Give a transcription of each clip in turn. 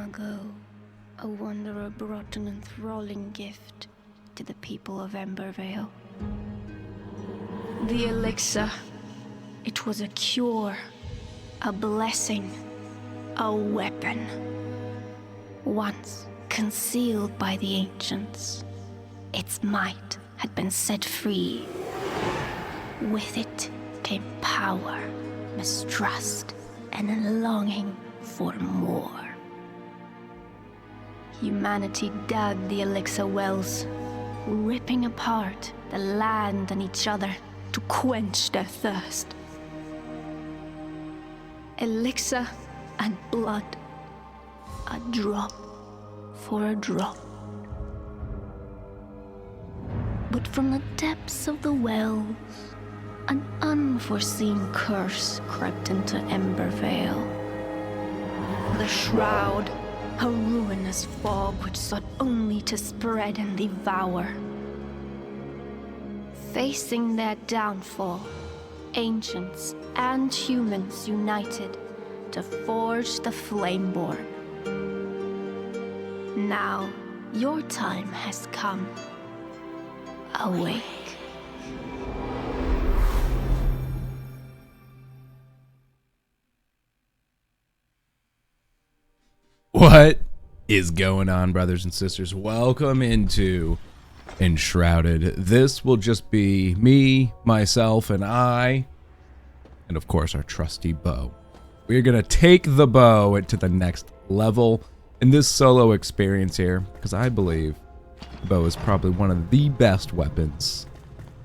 ago, a wanderer brought an enthralling gift to the people of Embervale. The elixir. It was a cure, a blessing, a weapon. Once concealed by the ancients, its might had been set free. With it came power, mistrust, and a longing for more. Humanity dug the elixir wells, ripping apart the land and each other to quench their thirst. Elixir and blood, a drop for a drop. But from the depths of the wells, an unforeseen curse crept into Embervale. The Shroud, a ruinous fog which sought only to spread and devour. Facing their downfall, ancients and humans united to forge the Flameborn. Now, your time has come. Awake. What is going on, brothers and sisters? Welcome into Enshrouded. This will just be me, myself, and I, and of course our trusty bow. We're gonna take the bow to the next level in this solo experience here, because I believe the bow is probably one of the best weapons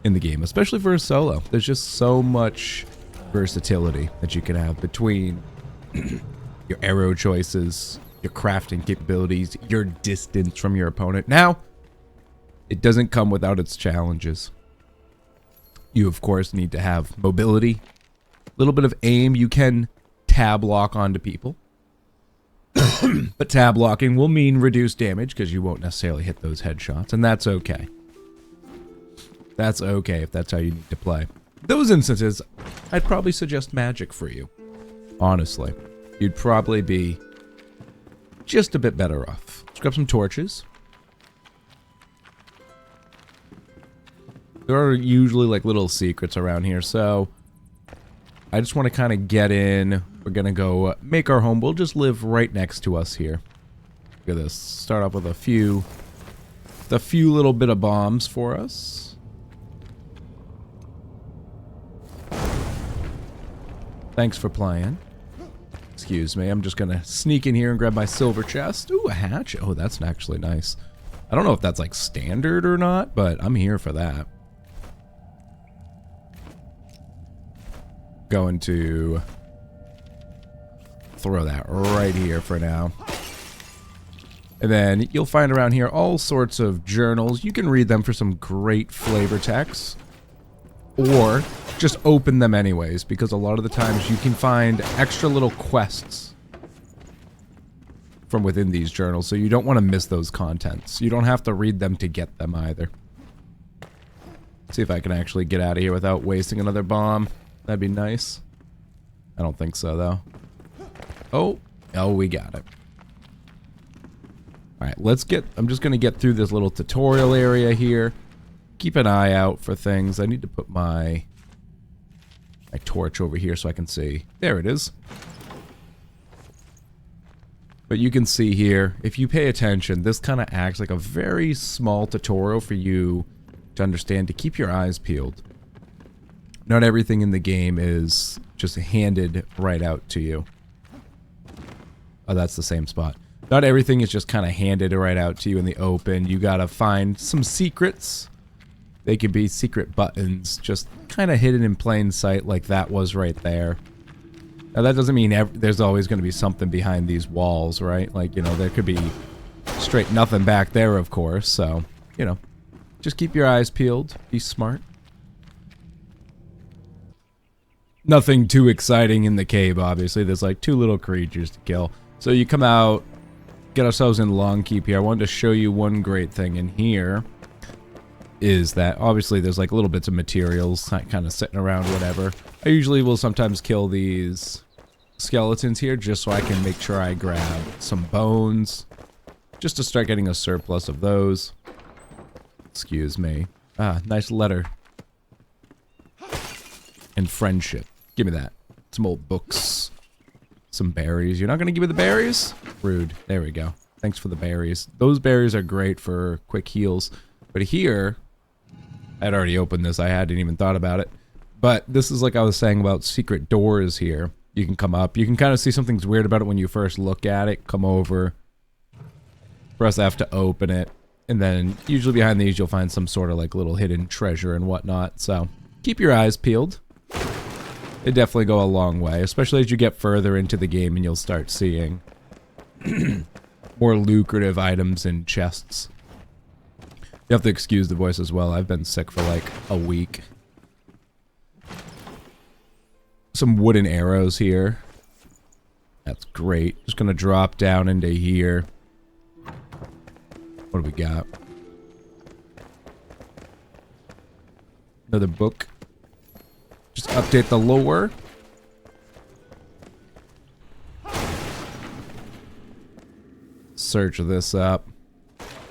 in the game, especially for a solo. There's just so much versatility that you can have between your arrow choices, your crafting capabilities, your distance from your opponent. Now, it doesn't come without its challenges. You, of course, need to have mobility, a little bit of aim. You can tab lock onto people, but tab locking will mean reduced damage because you won't necessarily hit those headshots, and that's okay. That's okay if that's how you need to play. Those instances, I'd probably suggest magic for you. Honestly, you'd probably be just a bit better off. Let's grab some torches. There are usually like little secrets around here, so I just want to kind of get in. We're gonna go make our home. We'll just live right next to us here. Look at this. Start off with a few little bit of bombs for us. Thanks for playing. Excuse me, I'm just gonna sneak in here and grab my silver chest. Ooh, a hatchet. Oh, that's actually nice. I don't know if that's like standard or not, but I'm here for that. Going to throw that right here for now. And then you'll find around here all sorts of journals. You can read them for some great flavor text, or just open them anyways, because a lot of the times you can find extra little quests from within these journals, so you don't want to miss those contents. You don't have to read them to get them either. See if I can actually get out of here without wasting another bomb. That'd be nice. I don't think so, though. Oh, we got it. Alright, I'm just going to get through this little tutorial area here. Keep an eye out for things. I need to put my torch over here so I can see. There it is. But you can see here, if you pay attention, this kind of acts like a very small tutorial for you to understand, to keep your eyes peeled. Not everything in the game is just handed right out to you. Oh, that's the same spot. Not everything is just kind of handed right out to you in the open. You gotta find some secrets. They could be secret buttons, just kind of hidden in plain sight like that was right there. Now that doesn't mean there's always going to be something behind these walls, right? Like, you know, there could be straight nothing back there, of course. So, you know, just keep your eyes peeled. Be smart. Nothing too exciting in the cave, obviously. There's like 2 little creatures to kill. So you come out, get ourselves in long keep here. I wanted to show you one great thing in here. Is that obviously there's like little bits of materials kind of sitting around, whatever. I usually will sometimes kill these skeletons here just so I can make sure I grab some bones. Just to start getting a surplus of those. Excuse me. Ah, nice letter. And friendship. Give me that. Some old books. Some berries. You're not going to give me the berries? Rude. There we go. Thanks for the berries. Those berries are great for quick heals. But here, I'd already opened this. I hadn't even thought about it. But this is like I was saying about secret doors here. You can come up. You can kind of see something's weird about it when you first look at it. Come over. Press F to open it. And then usually behind these you'll find some sort of like little hidden treasure and whatnot. So keep your eyes peeled. They definitely go a long way, especially as you get further into the game and you'll start seeing more lucrative items in chests. You have to excuse the voice as well. I've been sick for like a week. Some wooden arrows here. That's great. Just gonna drop down into here. What do we got? Another book. Just update the lore. Search this up.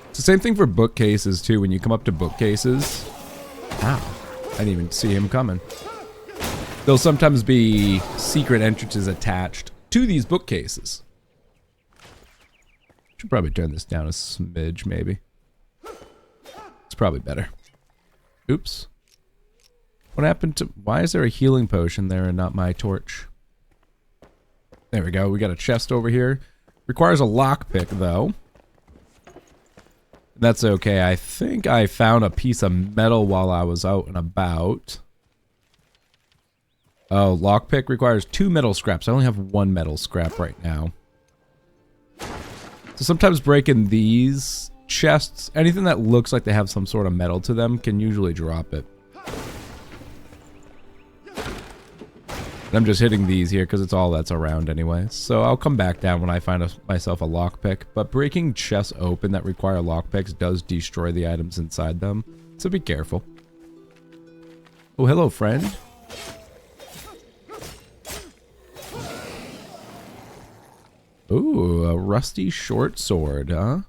It's the same thing for bookcases too. When you come up to bookcases. Ow. I didn't even see him coming. There'll sometimes be secret entrances attached to these bookcases. Should probably turn this down a smidge, maybe. It's probably better. Oops. What happened to... Why is there a healing potion there and not my torch? There we go. We got a chest over here. Requires a lockpick, though. That's okay. I think I found a piece of metal while I was out and about. Oh, lockpick requires 2 metal scraps. I only have 1 metal scrap right now. So sometimes breaking these chests, anything that looks like they have some sort of metal to them, can usually drop it. And I'm just hitting these here because it's all that's around anyway. So I'll come back down when I find myself a lockpick. But breaking chests open that require lockpicks does destroy the items inside them. So be careful. Oh, hello, friend. Ooh, a rusty short sword, huh?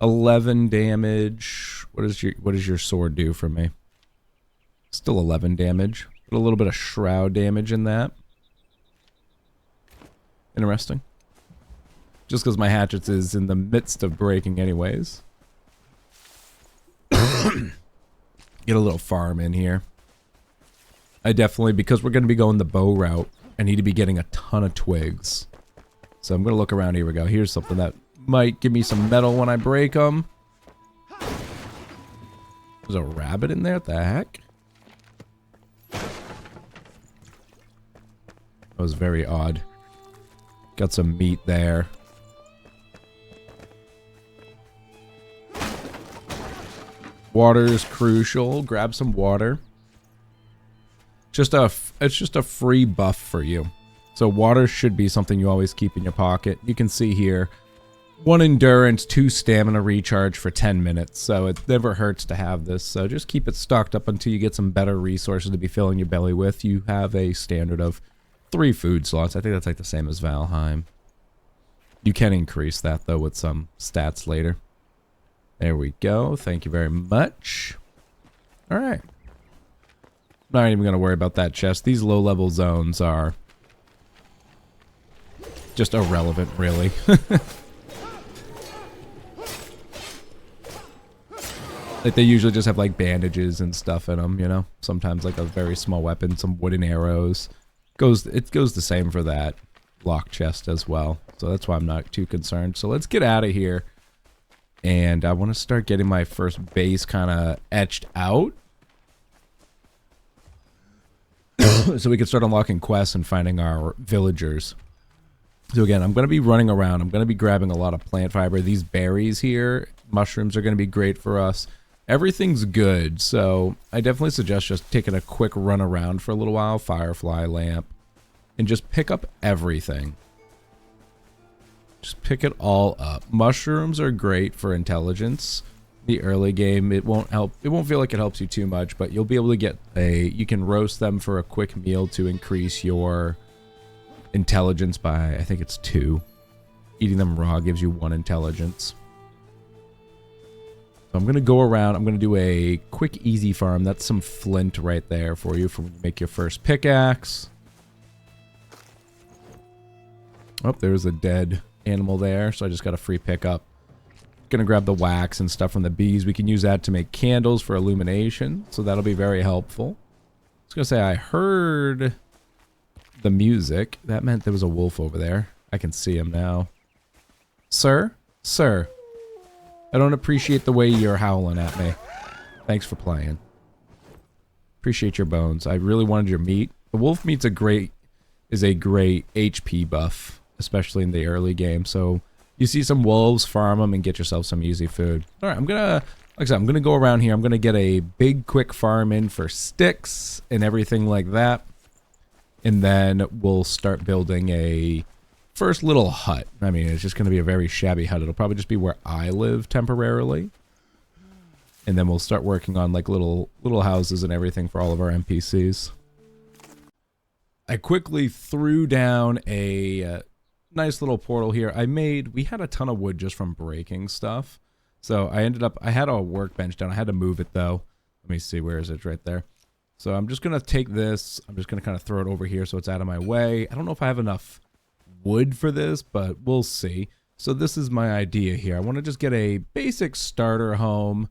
11 damage. What does your sword do for me? Still 11 damage. Put a little bit of shroud damage in that. Interesting. Just because my hatchet is in the midst of breaking anyways. Get a little farm in here. I definitely, because we're going to be going the bow route, I need to be getting a ton of twigs. So I'm going to look around. Here we go. Here's something that might give me some metal when I break them. There's a rabbit in there? What the heck? That was very odd. Got some meat there. Water is crucial. Grab some water. It's just a free buff for you. So water should be something you always keep in your pocket. You can see here, 1 endurance, 2 stamina recharge for 10 minutes. So it never hurts to have this. So just keep it stocked up until you get some better resources to be filling your belly with. You have a standard of 3 food slots. I think that's like the same as Valheim. You can increase that though with some stats later. There we go. Thank you very much. All right. Not even going to worry about that chest. These low-level zones are just irrelevant, really. Like, they usually just have, like, bandages and stuff in them, you know? Sometimes, like, a very small weapon, some wooden arrows. It goes the same for that lock chest as well. So that's why I'm not too concerned. So let's get out of here. And I want to start getting my first base kind of etched out. So we can start unlocking quests and finding our villagers. So again, I'm going to be running around. I'm going to be grabbing a lot of plant fiber. These berries here, mushrooms are going to be great for us. Everything's good, so I definitely suggest just taking a quick run around for a little while. Firefly lamp. And just pick up everything. Just pick it all up. Mushrooms are great for intelligence. The early game, it won't feel like it helps you too much, but you'll be able to get you can roast them for a quick meal to increase your intelligence by, I think it's 2. Eating them raw gives you 1 intelligence. So I'm going to go around. I'm going to do a quick, easy farm. That's some flint right there for you for make your first pickaxe. Oh, there's a dead animal there, so I just got a free pickup. Gonna grab the wax and stuff from the bees. We can use that to make candles for illumination, so that'll be very helpful. I was gonna say I heard the music. That meant there was a wolf over there. I can see him now. Sir? Sir. I don't appreciate the way you're howling at me. Thanks for playing. Appreciate your bones. I really wanted your meat. The wolf meat's a great HP buff, especially in the early game. So you see some wolves, farm them, and get yourself some easy food. All right, like I said, I'm gonna go around here. I'm gonna get a big, quick farm in for sticks and everything like that, and then we'll start building a first little hut. I mean, it's just gonna be a very shabby hut. It'll probably just be where I live temporarily, and then we'll start working on like little houses and everything for all of our NPCs. I quickly threw down a nice little portal here. We had a ton of wood just from breaking stuff. So I had a workbench down. I had to move it though. Let me see, where is it? Right there. So I'm just going to take this. I'm just going to kind of throw it over here so it's out of my way. I don't know if I have enough wood for this, but we'll see. So this is my idea here. I want to just get a basic starter home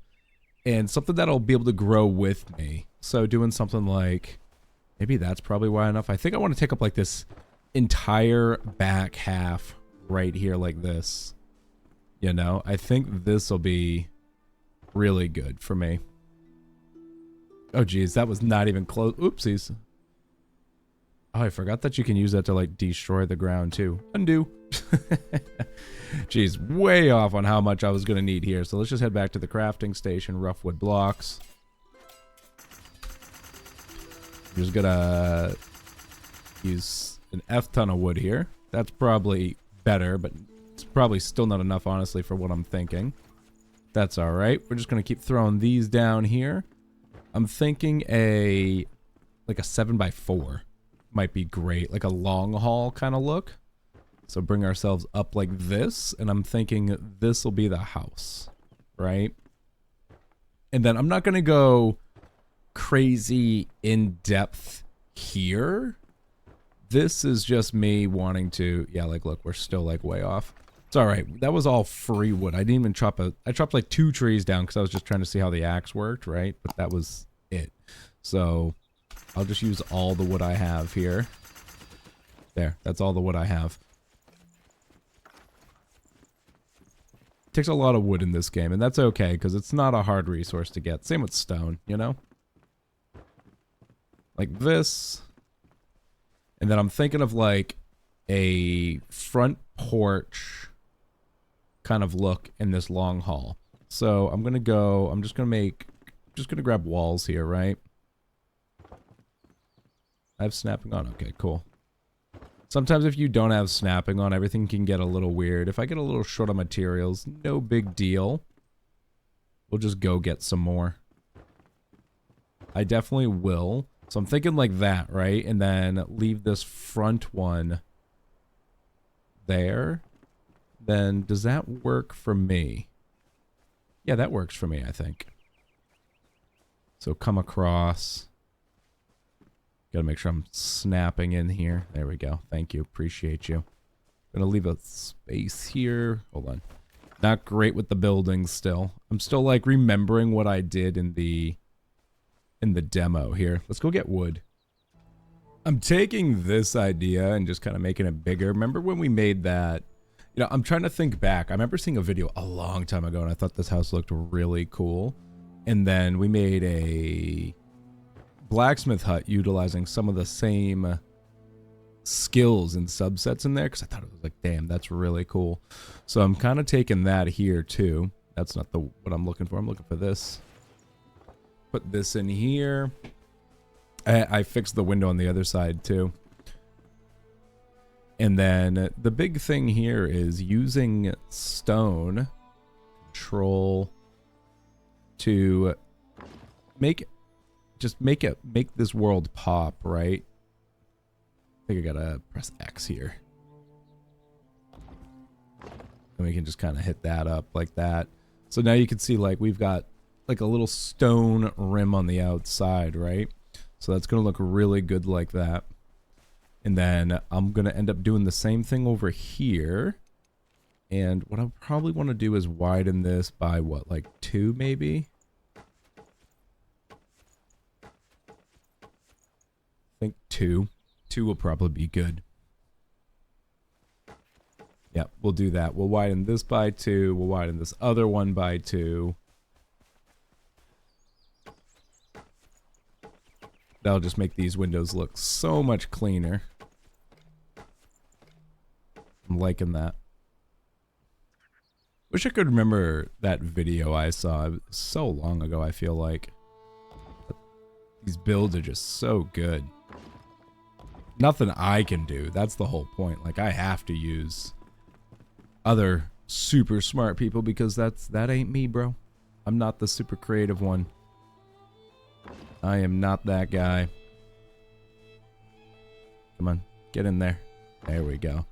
and something that'll be able to grow with me. So doing something like, maybe that's probably wide enough. I think I want to take up like this entire back half right here like this. You know, I think this will be really good for me. Oh geez, that was not even close. Oopsies. Oh, I forgot that you can use that to like destroy the ground too. Undo. Jeez, way off on how much I was gonna need here. So let's just head back to the crafting station. Rough wood blocks. I'm just gonna use an F ton of wood here. That's probably better, but it's probably still not enough, honestly, for what I'm thinking. That's all right. We're just gonna keep throwing these down here. I'm thinking like a 7x4 might be great, like a long haul kind of look. So bring ourselves up like this, and I'm thinking this will be the house, right? And then I'm not gonna go crazy in depth here. This is just me wanting to, yeah, like look, we're still like way off. It's all right. That was all free wood. I didn't even I chopped like 2 trees down because I was just trying to see how the axe worked, right? But that was it. So I'll just use all the wood I have here. There, that's all the wood I have. It takes a lot of wood in this game, and that's okay because it's not a hard resource to get. Same with stone, you know? Like this. And then I'm thinking of like a front porch kind of look in this long hall. So I'm just gonna grab walls here, right? I have snapping on. Okay, cool. Sometimes if you don't have snapping on, everything can get a little weird. If I get a little short on materials, no big deal. We'll just go get some more. I definitely will. So I'm thinking like that, right? And then leave this front one there. Then does that work for me? Yeah, that works for me, I think. So come across. Gotta make sure I'm snapping in here. There we go. Thank you. Appreciate you. Gonna leave a space here. Hold on. Not great with the buildings still. I'm still like remembering what I did in the demo here. Let's go get wood. I'm taking this idea and just kind of making it bigger. Remember when we made that? You know, I'm trying to think back. I remember seeing a video a long time ago and I thought this house looked really cool. And then we made a blacksmith hut utilizing some of the same skills and subsets in there because I thought it was like, damn, that's really cool. So I'm kind of taking that here too. That's not what I'm looking for. I'm looking for this. Put this in here. I fixed the window on the other side too. And then the big thing here is using stone control to make this world pop, right? think I gotta press X here. And we can just kind of hit that up like that. So now you can see like we've got like a little stone rim on the outside, right? So that's going to look really good like that. And then I'm going to end up doing the same thing over here. And what I probably want to do is widen this by what, like 2 maybe? I think 2. 2 will probably be good. Yep, we'll do that. We'll widen this by 2. We'll widen this other one by 2. That'll just make these windows look so much cleaner. I'm liking that. Wish I could remember that video I saw. It was so long ago, I feel like. But these builds are just so good. Nothing I can do. That's the whole point. Like, I have to use other super smart people because that ain't me, bro. I'm not the super creative one. I am not that guy. Come on, get in there. There we go.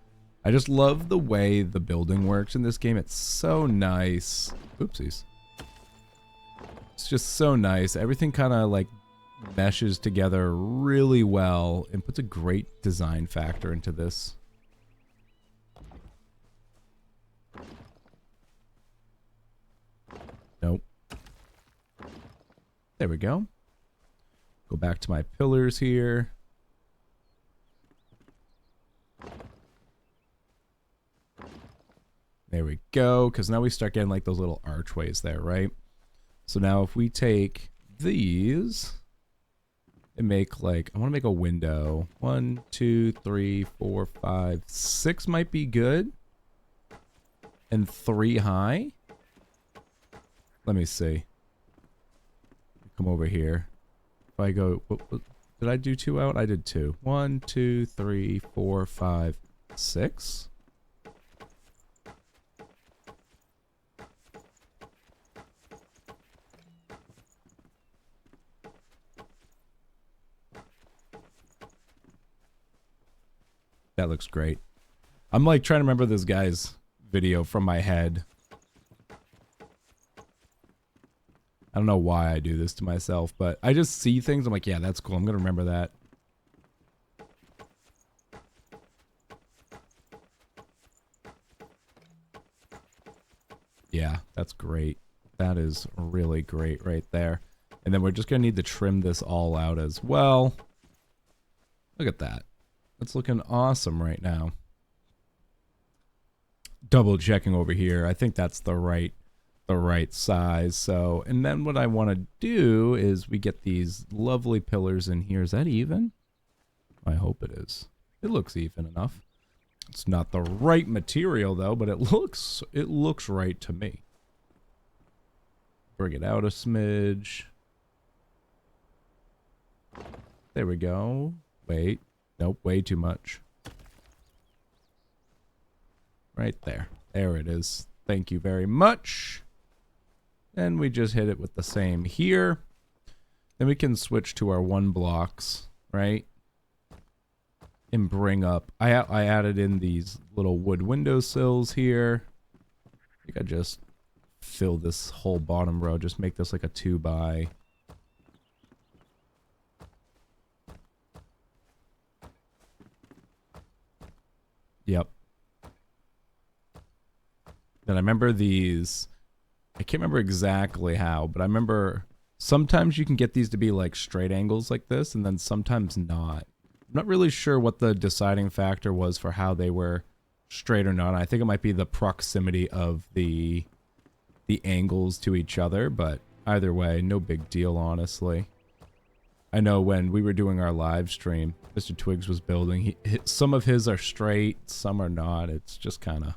I just love the way the building works in this game. It's so nice. Oopsies. It's just so nice. Everything kind of like meshes together really well and puts a great design factor into this. Nope. There we go. Go back to my pillars here. There we go, because now we start getting like those little archways there, right? So now if we take these and make like, I want to make a window. 1, 2, 3, 4, 5, 6 might be good. And 3 high. Let me see. Come over here. If I go, what, did I do 2 out? I did 2. 1, 2, 3, 4, 5, 6. That looks great. I'm like trying to remember this guy's video from my head. I don't know why I do this to myself, but I just see things. I'm like, yeah, that's cool. I'm going to remember that. Yeah, that's great. That is really great right there. And then we're just going to need to trim this all out as well. Look at that. That's looking awesome right now. Double checking over here. I think that's the right size. So, and then what I want to do is we get these lovely pillars in here. Is that even? I hope it is. It looks even enough. It's not the right material though, but it looks right to me. Bring it out a smidge. There we go. Wait. Nope, way too much. Right there. There it is. Thank you very much. And we just hit it with the same here. Then we can switch to our 1 blocks, right? And bring up... I added in these little wood windowsills here. I think I just fill this whole bottom row. Just make this like a 2 by... Yep. Then I remember these, I can't remember exactly how, but I remember sometimes you can get these to be like straight angles like this, and then sometimes not. I'm not really sure what the deciding factor was for how they were straight or not. I think it might be the proximity of the angles to each other, but either way, no big deal, honestly. I know when we were doing our live stream, Mr. Twigs was building. Some of his are straight, some are not. It's just kind of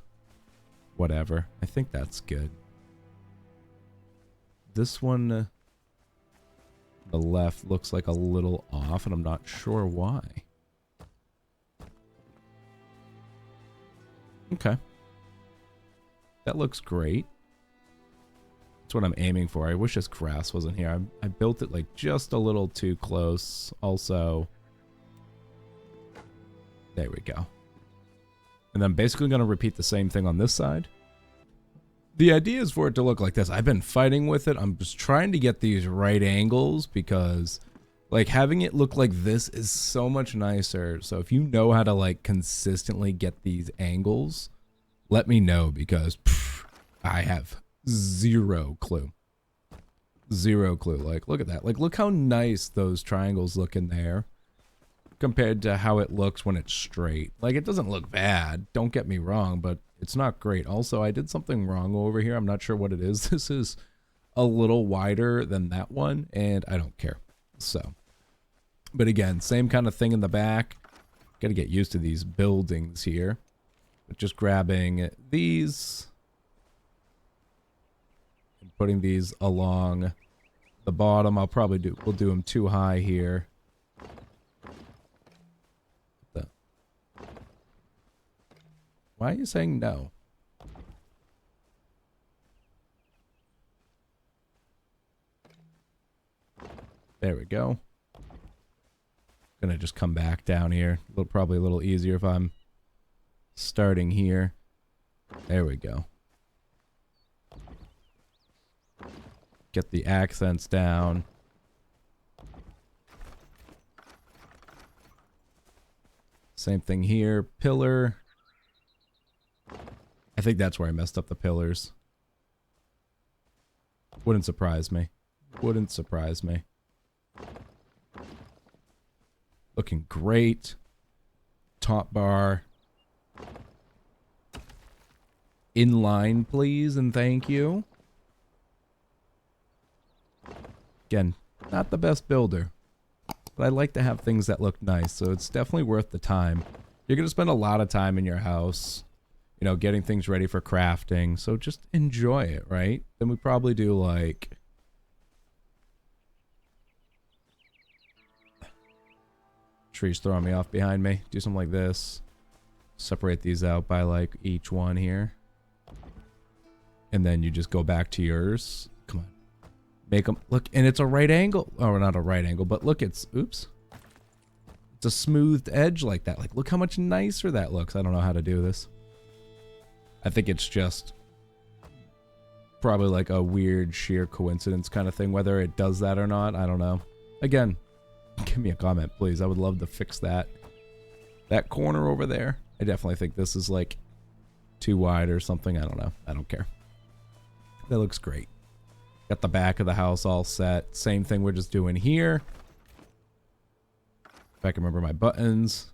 whatever. I think that's good. This one, the left, looks like a little off, and I'm not sure why. Okay. That looks great. That's what I'm aiming for. I wish this grass wasn't here. I built it like just a little too close. Also, There we go. And I'm basically going to repeat the same thing on this side. The idea is for it to look like this. I've been fighting with it. I'm just trying to get these right angles because like having it look like this is so much nicer. So if you know how to like consistently get these angles, let me know because I have zero clue. Zero clue. Like, look at that. Like, look how nice those triangles look in there compared to how it looks when it's straight. Like, it doesn't look bad. Don't get me wrong, but it's not great. Also, I did something wrong over here. I'm not sure what it is. This is a little wider than that one, and I don't care. So, but again, same kind of thing in the back. Got to get used to these buildings here. But just grabbing these and putting these along the bottom. We'll do them too high here. Why are you saying no? There we go. Gonna just come back down here. Probably a little easier if I'm starting here. There we go. Get the accents down. Same thing here. Pillar. I think that's where I messed up the pillars. Wouldn't surprise me. Wouldn't surprise me. Looking great. Top bar. In line, please, and thank you. Again, not the best builder, but I like to have things that look nice, so it's definitely worth the time. You're going to spend a lot of time in your house, you know, getting things ready for crafting, so just enjoy it, right? Then we probably do like... Trees throwing me off behind me. Do something like this. Separate these out by like each one here. And then you just go back to yours. Come on. Make them look, and it's a right angle. Oh, not a right angle, but look, it's, oops. It's a smoothed edge like that. Like, look how much nicer that looks. I don't know how to do this. I think it's just probably like a weird sheer coincidence kind of thing. Whether it does that or not, I don't know. Again, give me a comment, please. I would love to fix that. That corner over there. I definitely think this is like too wide or something. I don't know. I don't care. That looks great. Got the back of the house all set. Same thing we're just doing here. If I can remember my buttons.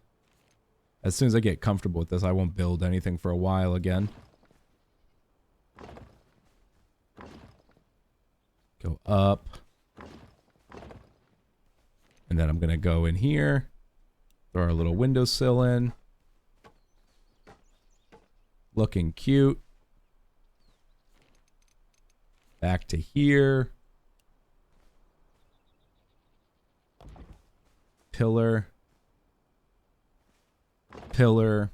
As soon as I get comfortable with this, I won't build anything for a while again. Go up. And then I'm going to go in here. Throw our little windowsill in. Looking cute. Back to here. Pillar. Pillar.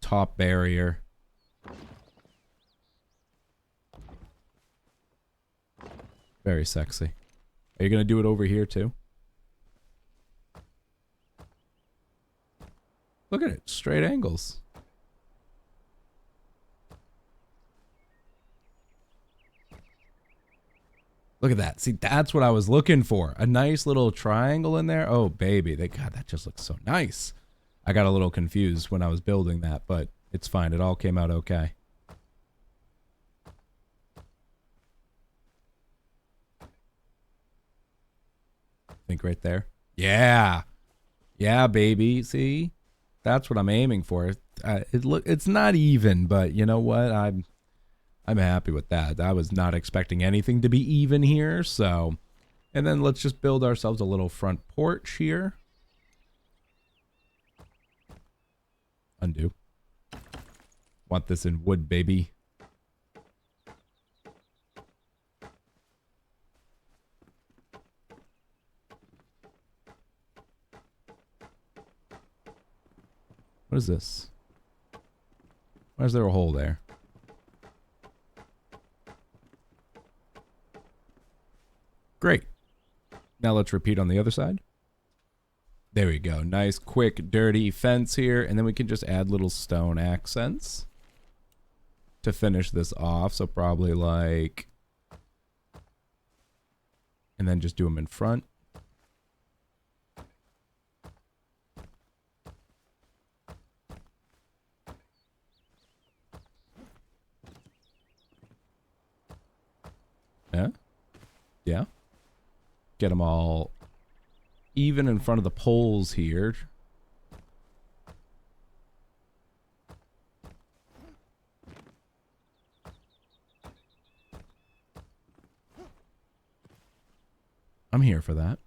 Top barrier. Very sexy. Are you going to do it over here too? Look at it. Straight angles. Look at that. See, that's what I was looking for. A nice little triangle in there. Oh, baby. God, that just looks so nice. I got a little confused when I was building that, but it's fine. It all came out okay. I think right there. Yeah. Yeah, baby. See? That's what I'm aiming for. It's not even, but you know what? I'm happy with that. I was not expecting anything to be even here, so... And then let's just build ourselves a little front porch here. Undo. Want this in wood, baby. What is this? Why is there a hole there? Great. Now let's repeat on the other side. There we go. Nice, quick, dirty fence here. And then we can just add little stone accents to finish this off. So probably like... And then just do them in front. Yeah. Yeah. Get them all even in front of the poles here. I'm here for that.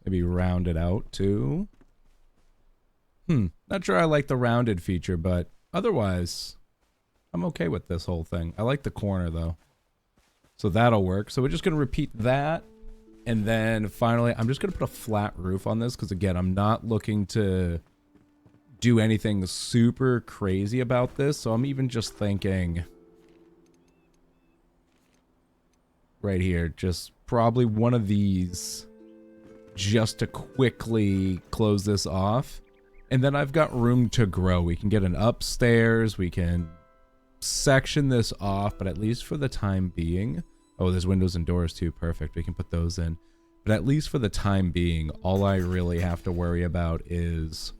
Maybe round it out too. Not sure I like the rounded feature, but otherwise, I'm okay with this whole thing. I like the corner though. So that'll work. So we're just going to repeat that. And then finally, I'm just going to put a flat roof on this because again, I'm not looking to do anything super crazy about this. So I'm even just thinking right here, just probably one of these just to quickly close this off. And then I've got room to grow. We can get an upstairs. We can section this off, but at least for the time being... Oh, there's windows and doors too. Perfect. We can put those in. But at least for the time being, all I really have to worry about is,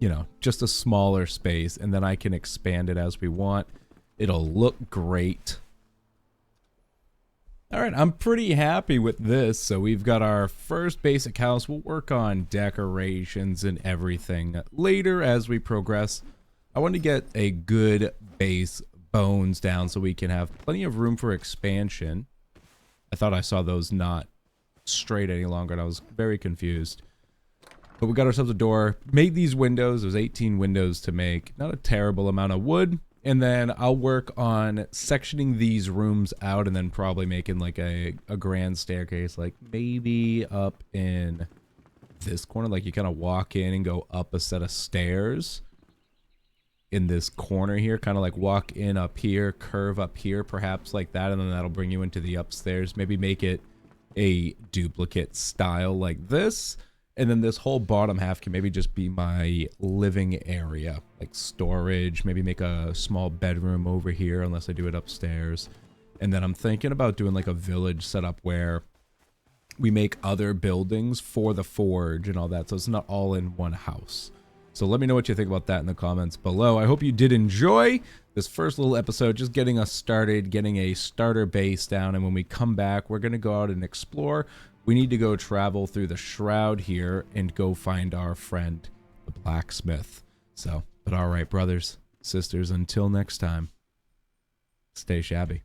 you know, just a smaller space. And then I can expand it as we want. It'll look great. All right, I'm pretty happy with this. So we've got our first basic house. We'll work on decorations and everything later as we progress. I want to get a good base bones down so we can have plenty of room for expansion. I thought I saw those not straight any longer, and I was very confused. But we got ourselves a door. Made these windows. There's 18 windows to make. Not a terrible amount of wood. And then I'll work on sectioning these rooms out and then probably making like a grand staircase, like maybe up in this corner. Like you kind of walk in and go up a set of stairs in this corner here, kind of like walk in up here, curve up here, perhaps like that. And then that'll bring you into the upstairs. Maybe make it a duplicate style like this. And then this whole bottom half can maybe just be my living area, like storage, maybe make a small bedroom over here unless I do it upstairs. And then I'm thinking about doing like a village setup where we make other buildings for the forge and all that. So it's not all in one house. So let me know what you think about that in the comments below. I hope you did enjoy this first little episode, just getting us started, getting a starter base down. And when we come back, we're going to go out and explore. We need to go travel through the Shroud here and go find our friend, the blacksmith. So, but all right, brothers, sisters, until next time, stay shabby.